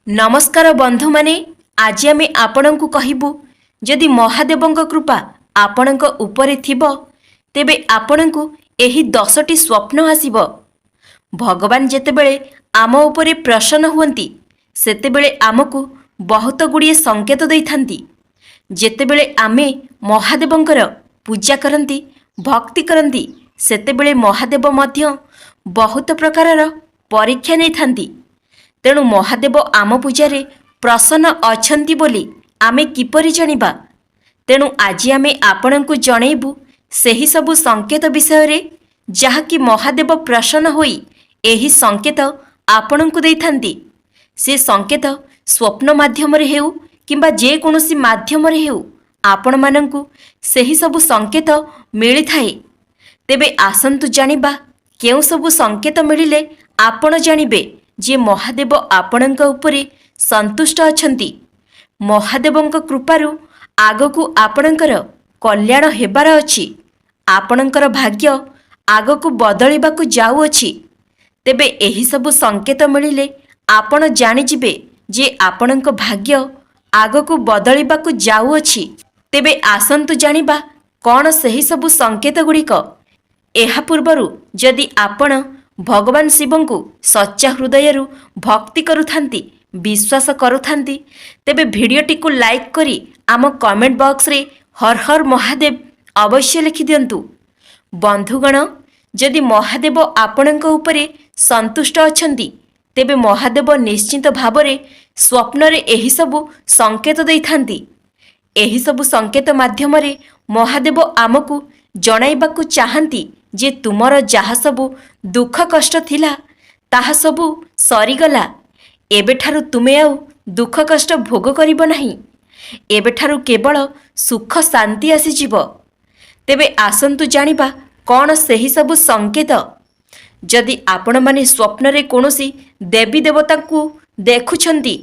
नमस्कार बंधु माने आज आमे आपणंकु कहिबु जदि महादेवंक कृपा आपणंक उपरे थिबो तेबे आपणंकु एही 10टी स्वप्न आसीबो। भगवान जेतेबेले आम उपरे प्रसन्न हुवंती सेतेबेले आमकु बहुत गुड़िए संकेत दैथांती। जेतेबेले आमे महादेवंकर पूजा करंती भक्ति करंती सेतेबेले महादेव मध्य बहुत प्रकारर परीक्षा नै थांती। तेणु महादेव आम पूजारे प्रसन्न अछंती बोली आमे किपरि जानिबा। तेणु आज आमे आपणंकु जणैबु सेही सबु संकेत विषय रे जहाँकि महादेव प्रसन्न होई एही संकेत आपणंकु दैथांती। से संकेत स्वप्न माध्यम रे हेउ किंबा जे कोनोसी माध्यम रे हेउ आपण मानंकु सेही सबु संकेत मिली थाए। तेबे आसंतु जानिबा केउ सबु संकेत मिलिले आपण जानिबे जे महादेव आपणंक उपरे संतुष्ट अछंती। महादेवंक कृपारु आगकु आपणंकर कल्याण हेबार अछि। आपणंकर भाग्य आगकु बदलिबाकु जाउ अछि। तेबे एही सबु संकेत मिलिले आपण जानि जिबे जे आपणंक भाग्य आगकु बदलिबाकु जाउ अछि। तेबे आसंतु जानिबा कोन सेही सबु संकेत गुड़िक। एहा पूर्वरु जदि आपण भगवान शिवंकु सच्चा हृदयरु भक्ति करुथांती विश्वास करुथांती तेबे भिडियोटी को लाइक करी आम कमेंट बॉक्स रे हर हर महादेव अवश्य लिखि दियंतु। बंधुगण जदि महादेव आपणंक उपरे संतुष्ट अछंती तेबे महादेव निश्चित भावरे स्वप्न रे एही सबु संकेत दैथांती। एही सबु संकेत माध्यम रे महादेव आमकु जणाइबाकु चाहंती जे तुमर जहा सबु दुख कष्ट थिला ताहा सबु सरीगला। एबेठारु तुमे आउ दुख कष्ट भोग करिबो नाही। एबेठारु केवल सुख शांति आसी जिवो। तेबे आसंतु जानिबा कोन सेही सबु संकेत। जदि आपण माने स्वप्न रे कोनोसी देवी देवता को देखुछंती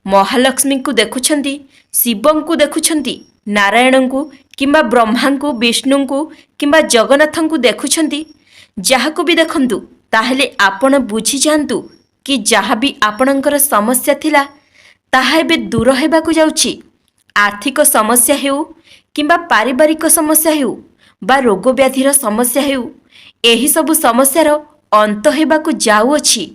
महालक्ष्मी को देखुछंती शिवं को देखुछंती नारायण को किंबा ब्रह्मा को विष्णु को किंबा जगन्नाथ को देखुछंती जहा को भी देखंतु ताहले आपण बुझी जानतु कि जहा भी आपणकर समस्या थिला ताहा एबे दूर हेबाकु जाउछि। आर्थिक समस्या हेउ किंबा पारिवारिक समस्या हेउ बा रोग व्याधिर समस्या हेउ एही सबु समस्यार अंत हेबाकु जाउअछि।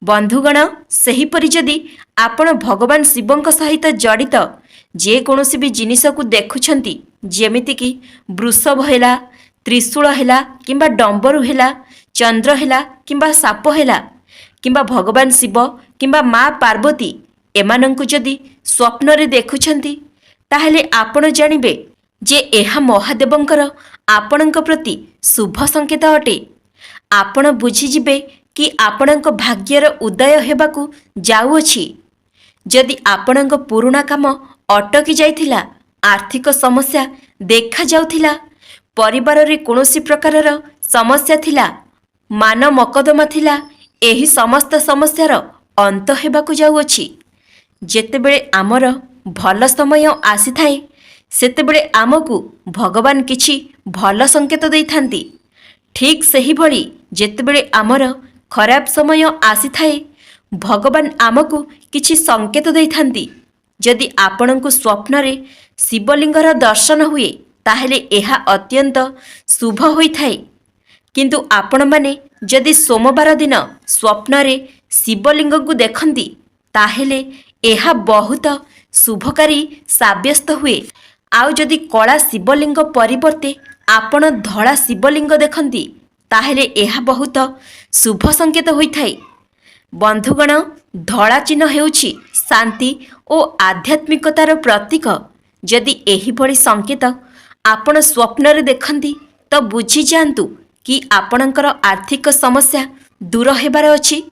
बंधुगण सही परि जदि आपण भगवान शिवंक सहित जड़ित जे कोनोसी भी जिनिस को देखुछंती जेमिति कि वृषभ हेला त्रिशूल हेला किंबा डंबरू हेला चंद्र हेला किंबा साप हेला किंबा भगवान शिव किंबा माँ पार्वती एमानंकु जदि स्वप्न रे देखुछंती ताहले आपण जानिबे जे एहा महादेवंकर आपणंक प्रति शुभ संकेत अटे। आपण बुझी जिबे कि आपणंक भाग्यर उदय हेबाकु जाउअछि। जदि आपणंक पुरुणा काम अटकी जाइथिला आर्थिक समस्या देखा जाउथिला परिवार रे कोनोसी प्रकारर समस्या थिला मान मकदमा थिला एही समस्त समस्यार अंत हेबाकु जाउअछि। जेतेबेले आमर भल समय आसी थाए सेतेबेले आमकु भगवान किछि भल संकेत दैथांती। ठीक सही भली जेतेबेले आमर खराब समय आसी थाए भगवान आमकु किछि संकेत दैथांती। जदि आपणंकु स्वप्न रे शिवलिंगर दर्शन हुए ताहले एहा अत्यंत शुभ होइथाए। किंतु आपण माने जदि सोमवार दिन स्वप्न रे शिवलिंग को देखंती ताहले एहा बहुत शुभकारी साब्यस्त हुए। आउ जदि कला शिवलिंग परिवर्ते आपण धड़ा शिवलिंग देखंती ताहले एहा बहुत शुभ संकेत होइथाए। बंधुगण धड़ा चिन्ह हेउछि शांति और आध्यात्मिकतार प्रतीक। जदि एही भली संकेत आपण स्वप्न रे देखंती तो बुझी जानतु कि आपणकर आर्थिक समस्या दूर हेबार अछि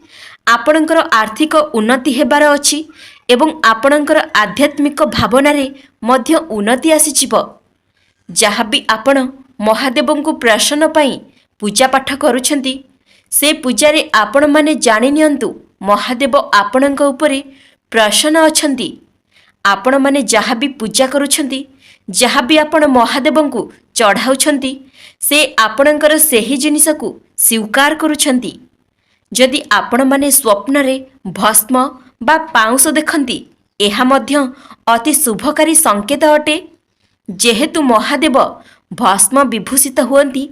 आपणकर आर्थिक उन्नति हेबार अछि एवं आपणकर आध्यात्मिक भावना रे मध्य उन्नति आसी जिवो। जहाँ भी आपण महादेवंकु प्रसन्न पाई पूजा पाठ करुछंती से पूजारे आपण माने जानि नियंतु महादेव आपणंक उपरे प्रसन्न अछंती। आपण माने जहाँ भी पूजा करुछंती जहाँ भी आपण महादेवंकु चढ़ाउछंती से आपणंकर सेही जिनिसकु स्वीकार करुछंती। जदि आपण माने स्वप्न रे भस्म ବା ପାଉଁଶ ଦେଖନ୍ତି, ଏହା ମଧ୍ୟ ଅତି ଶୁଭକାରୀ ସଂକେତ ଅଟେ। ଯେହେତୁ ମହାଦେବ ଭସ୍ମ ବିଭୂଷିତ ହୁଅନ୍ତି,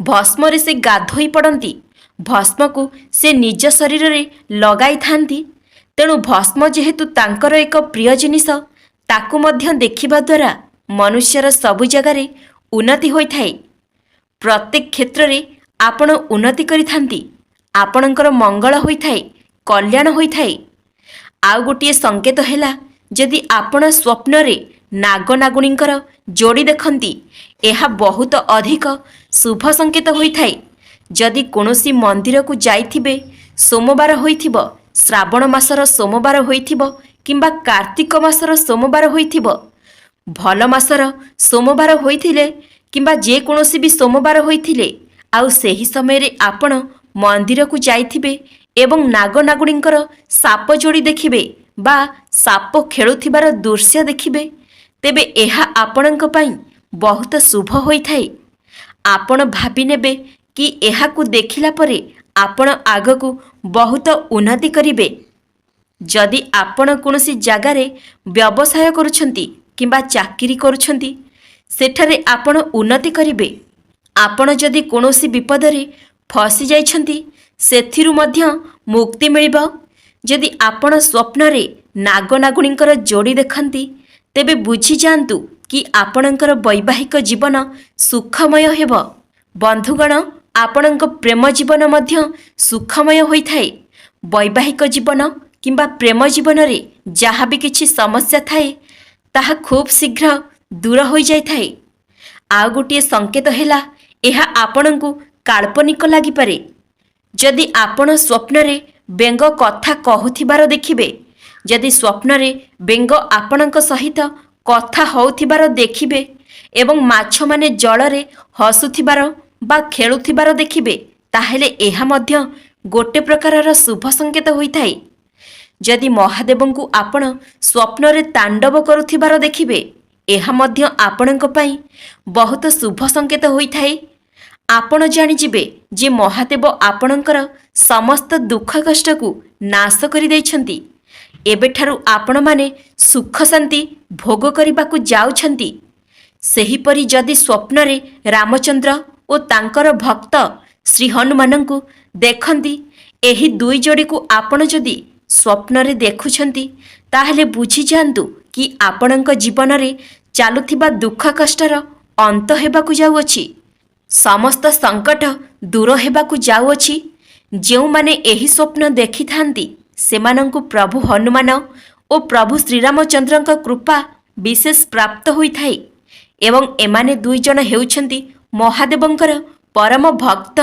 ଭସ୍ମରେ ସେ ଗାଧୋଇ ପଡ଼ନ୍ତି, ଭସ୍ମକୁ ସେ ନିଜ ଶରୀରରେ ଲଗାଇଥାନ୍ତି, ତେଣୁ ଭସ୍ମ ଯେହେତୁ ତାଙ୍କର ଏକ ପ୍ରିୟ ଜିନିଷ, ତାକୁ ମଧ୍ୟ ଦେଖିବା ଦ୍ୱାରା ମନୁଷ୍ୟର ସବୁ ଜାଗାରେ ଉନ୍ନତି ହୋଇଥାଏ। ପ୍ରତ୍ୟେକ କ୍ଷେତ୍ରରେ ଆପଣ ଉନ୍ନତି କରିଥାନ୍ତି, ଆପଣଙ୍କର ମଙ୍ଗଳ ହୋଇଥାଏ, କଲ୍ୟାଣ ହୋଇଥାଏ। ଆଉ ଗୋଟିଏ ସଂକେତ ହେଲା, ଯଦି ଆପଣ ସ୍ୱପ୍ନରେ ନାଗନାଗୁଣୀଙ୍କର ଯୋଡ଼ି ଦେଖନ୍ତି, ଏହା ବହୁତ ଅଧିକ ଶୁଭ ସଂକେତ ହୋଇଥାଏ। ଯଦି କୌଣସି ମନ୍ଦିରକୁ ଯାଇଥିବେ, ସୋମବାର ହୋଇଥିବ, ଶ୍ରାବଣ ମାସର ସୋମବାର ହୋଇଥିବ କିମ୍ବା କାର୍ତ୍ତିକ ମାସର ସୋମବାର ହୋଇଥିବ, ଭଲ ମାସର ସୋମବାର ହୋଇଥିଲେ କିମ୍ବା ଯେକୌଣସି ବି ସୋମବାର ହୋଇଥିଲେ, ଆଉ ସେହି ସମୟରେ ଆପଣ ମନ୍ଦିରକୁ ଯାଇଥିବେ ଏବଂ ନାଗନାଗୁଣୀଙ୍କର ସାପ ଯୋଡ଼ି ଦେଖିବେ ବା ସାପ ଖେଳୁଥିବାର ଦୃଶ୍ୟ ଦେଖିବେ, ତେବେ ଏହା ଆପଣଙ୍କ ପାଇଁ ବହୁତ ଶୁଭ ହୋଇଥାଏ। ଆପଣ ଭାବି ନେବେ କି ଏହାକୁ ଦେଖିଲା ପରେ ଆପଣ ଆଗକୁ ବହୁତ ଉନ୍ନତି କରିବେ। ଯଦି ଆପଣ କୌଣସି ଜାଗାରେ ବ୍ୟବସାୟ କରୁଛନ୍ତି କିମ୍ବା ଚାକିରି କରୁଛନ୍ତି, ସେଠାରେ ଆପଣ ଉନ୍ନତି କରିବେ। ଆପଣ ଯଦି କୌଣସି ବିପଦରେ ଫସି ଯାଇଛନ୍ତି, ସେଥିରୁ ମଧ୍ୟ ମୁକ୍ତି ମିଳିବ। ଯଦି ଆପଣ ସ୍ୱପ୍ନରେ ନାଗନାଗୁଣୀଙ୍କର ଯୋଡ଼ି ଦେଖନ୍ତି, ତେବେ ବୁଝିଯାଆନ୍ତୁ କି ଆପଣଙ୍କର ବୈବାହିକ ଜୀବନ ସୁଖମୟ ହେବ। ବନ୍ଧୁଗଣ, ଆପଣଙ୍କ ପ୍ରେମ ଜୀବନ ମଧ୍ୟ ସୁଖମୟ ହୋଇଥାଏ। ବୈବାହିକ ଜୀବନ କିମ୍ବା ପ୍ରେମ ଜୀବନରେ ଯାହା ବି କିଛି ସମସ୍ୟା ଥାଏ, ତାହା ଖୁବ୍ ଶୀଘ୍ର ଦୂର ହୋଇଯାଇଥାଏ। ଆଉ ଗୋଟିଏ ସଂକେତ ହେଲା, ଏହା ଆପଣଙ୍କୁ କାଳ୍ପନିକ ଲାଗିପାରେ। ଯଦି ଆପଣ ସ୍ୱପ୍ନରେ ବେଙ୍ଗ କଥା କହୁଥିବାର ଦେଖିବେ, ଯଦି ସ୍ୱପ୍ନରେ ବେଙ୍ଗ ଆପଣଙ୍କ ସହିତ କଥା ହେଉଥିବାର ଦେଖିବେ ଏବଂ ମାଛମାନେ ଜଳରେ ହସୁଥିବାର ବା ଖେଳୁଥିବାର ଦେଖିବେ, ତାହେଲେ ଏହା ମଧ୍ୟ ଗୋଟେ ପ୍ରକାରର ଶୁଭ ସଂକେତ ହୋଇଥାଏ। ଯଦି ମହାଦେବଙ୍କୁ ଆପଣ ସ୍ୱପ୍ନରେ ତାଣ୍ଡବ କରୁଥିବାର ଦେଖିବେ, ଏହା ମଧ୍ୟ ଆପଣଙ୍କ ପାଇଁ ବହୁତ ଶୁଭ ସଂକେତ ହୋଇଥାଏ। ଆପଣ ଜାଣିଯିବେ ଯେ ମହାଦେବ ଆପଣଙ୍କର ସମସ୍ତ ଦୁଃଖ କଷ୍ଟକୁ ନାଶ କରିଦେଇଛନ୍ତି। ଏବେଠାରୁ ଆପଣମାନେ ସୁଖ ଶାନ୍ତି ଭୋଗ କରିବାକୁ ଯାଉଛନ୍ତି। ସେହିପରି ଯଦି ସ୍ୱପ୍ନରେ ରାମଚନ୍ଦ୍ର ଓ ତାଙ୍କର ଭକ୍ତ ଶ୍ରୀ ହନୁମାନଙ୍କୁ ଦେଖନ୍ତି, ଏହି ଦୁଇ ଯୋଡ଼ିକୁ ଆପଣ ଯଦି ସ୍ୱପ୍ନରେ ଦେଖୁଛନ୍ତି, ତାହେଲେ ବୁଝିଯାଆନ୍ତୁ କି ଆପଣଙ୍କ ଜୀବନରେ ଚାଲୁଥିବା ଦୁଃଖ କଷ୍ଟର ଅନ୍ତ ହେବାକୁ ଯାଉଅଛି। ସମସ୍ତ ସଙ୍କଟ ଦୂର ହେବାକୁ ଯାଉଅଛି। ଯେଉଁମାନେ ଏହି ସ୍ୱପ୍ନ ଦେଖିଥାନ୍ତି, ସେମାନଙ୍କୁ ପ୍ରଭୁ ହନୁମାନ ଓ ପ୍ରଭୁ ଶ୍ରୀରାମଚନ୍ଦ୍ରଙ୍କ କୃପା ବିଶେଷ ପ୍ରାପ୍ତ ହୋଇଥାଏ ଏବଂ ଏମାନେ ଦୁଇ ଜଣ ହେଉଛନ୍ତି ମହାଦେବଙ୍କର ପରମ ଭକ୍ତ।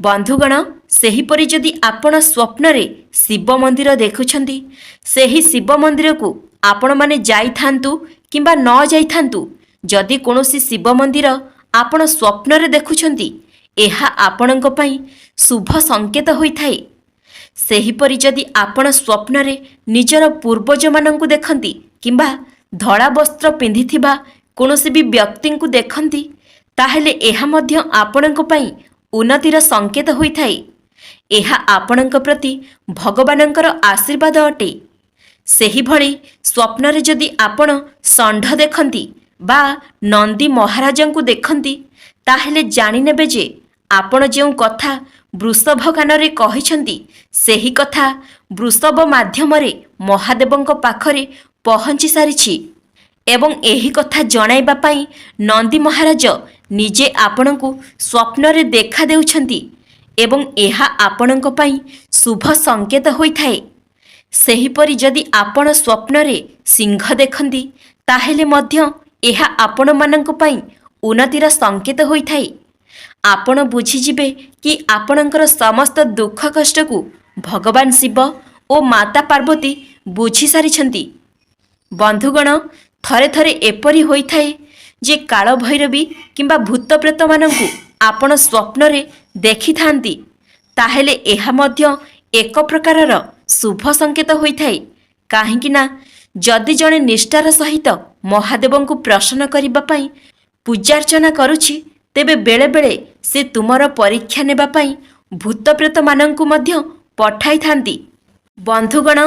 ବନ୍ଧୁଗଣ, ସେହିପରି ଯଦି ଆପଣ ସ୍ୱପ୍ନରେ ଶିବ ମନ୍ଦିର ଦେଖୁଛନ୍ତି, ସେହି ଶିବ ମନ୍ଦିରକୁ ଆପଣମାନେ ଯାଇଥାନ୍ତୁ କିମ୍ବା ନ ଯାଇଥାନ୍ତୁ, ଯଦି କୌଣସି ଶିବ ମନ୍ଦିର ଆପଣ ସ୍ୱପ୍ନରେ ଦେଖୁଛନ୍ତି, ଏହା ଆପଣଙ୍କ ପାଇଁ ଶୁଭ ସଂକେତ ହୋଇଥାଏ। ସେହିପରି ଯଦି ଆପଣ ସ୍ୱପ୍ନରେ ନିଜର ପୂର୍ବଜମାନଙ୍କୁ ଦେଖନ୍ତି କିମ୍ବା ଧଳା ବସ୍ତ୍ର ପିନ୍ଧିଥିବା କୌଣସି ବି ବ୍ୟକ୍ତିଙ୍କୁ ଦେଖନ୍ତି, ତାହେଲେ ଏହା ମଧ୍ୟ ଆପଣଙ୍କ ପାଇଁ ଉନ୍ନତିର ସଂକେତ ହୋଇଥାଏ। ଏହା ଆପଣଙ୍କ ପ୍ରତି ଭଗବାନଙ୍କର ଆଶୀର୍ବାଦ ଅଟେ। ସେହିଭଳି ସ୍ୱପ୍ନରେ ଯଦି ଆପଣ ଷଣ୍ଢ ଦେଖନ୍ତି ବା ନନ୍ଦୀ ମହାରାଜଙ୍କୁ ଦେଖନ୍ତି, ତାହେଲେ ଜାଣିନେବେ ଯେ ଆପଣ ଯେଉଁ କଥା ବୃଷଭ କାନରେ କହିଛନ୍ତି, ସେହି କଥା ବୃଷଭ ମାଧ୍ୟମରେ ମହାଦେବଙ୍କ ପାଖରେ ପହଞ୍ଚି ସାରିଛି ଏବଂ ଏହି କଥା ଜଣାଇବା ପାଇଁ ନନ୍ଦୀ ମହାରାଜ ନିଜେ ଆପଣଙ୍କୁ ସ୍ୱପ୍ନରେ ଦେଖା ଦେଉଛନ୍ତି ଏବଂ ଏହା ଆପଣଙ୍କ ପାଇଁ ଶୁଭ ସଂକେତ ହୋଇଥାଏ। ସେହିପରି ଯଦି ଆପଣ ସ୍ୱପ୍ନରେ ସିଂହ ଦେଖନ୍ତି, ତାହେଲେ ମଧ୍ୟ ଏହା ଆପଣମାନଙ୍କ ପାଇଁ ଉନ୍ନତିର ସଂକେତ ହୋଇଥାଏ। ଆପଣ ବୁଝିଯିବେ କି ଆପଣଙ୍କର ସମସ୍ତ ଦୁଃଖ କଷ୍ଟକୁ ଭଗବାନ ଶିବ ଓ ମାତା ପାର୍ବତୀ ବୁଝିସାରିଛନ୍ତି। ବନ୍ଧୁଗଣ, ଥରେ ଥରେ ଏପରି ହୋଇଥାଏ ଯେ କାଳଭୈରବୀ କିମ୍ବା ଭୂତପ୍ରେତମାନଙ୍କୁ ଆପଣ ସ୍ୱପ୍ନରେ ଦେଖିଥାନ୍ତି, ତାହେଲେ ଏହା ମଧ୍ୟ ଏକ ପ୍ରକାରର ଶୁଭ ସଂକେତ ହୋଇଥାଏ। କାହିଁକି ନା ଯଦି ଜଣେ ନିଷ୍ଠାର ସହିତ ମହାଦେବଙ୍କୁ ପ୍ରସନ୍ନ କରିବା ପାଇଁ ପୂଜାର୍ଚ୍ଚନା କରୁଛି, ତେବେ ବେଳେବେଳେ ସେ ତୁମର ପରୀକ୍ଷା ନେବା ପାଇଁ ଭୂତପ୍ରେତମାନଙ୍କୁ ମଧ୍ୟ ପଠାଇଥାନ୍ତି। ବନ୍ଧୁଗଣ,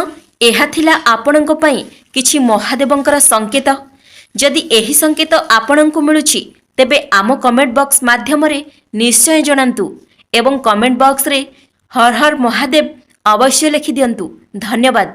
ଏହା ଥିଲା ଆପଣଙ୍କ ପାଇଁ କିଛି ମହାଦେବଙ୍କର ସଂକେତ। ଯଦି ଏହି ସଂକେତ ଆପଣଙ୍କୁ ମିଳୁଛି ତେବେ ଆମ କମେଣ୍ଟ ବକ୍ସ ମାଧ୍ୟମରେ ନିଶ୍ଚୟ ଜଣାନ୍ତୁ ଏବଂ କମେଣ୍ଟ ବକ୍ସରେ ହର ହର ମହାଦେବ ଅବଶ୍ୟ ଲେଖିଦିଅନ୍ତୁ। ଧନ୍ୟବାଦ।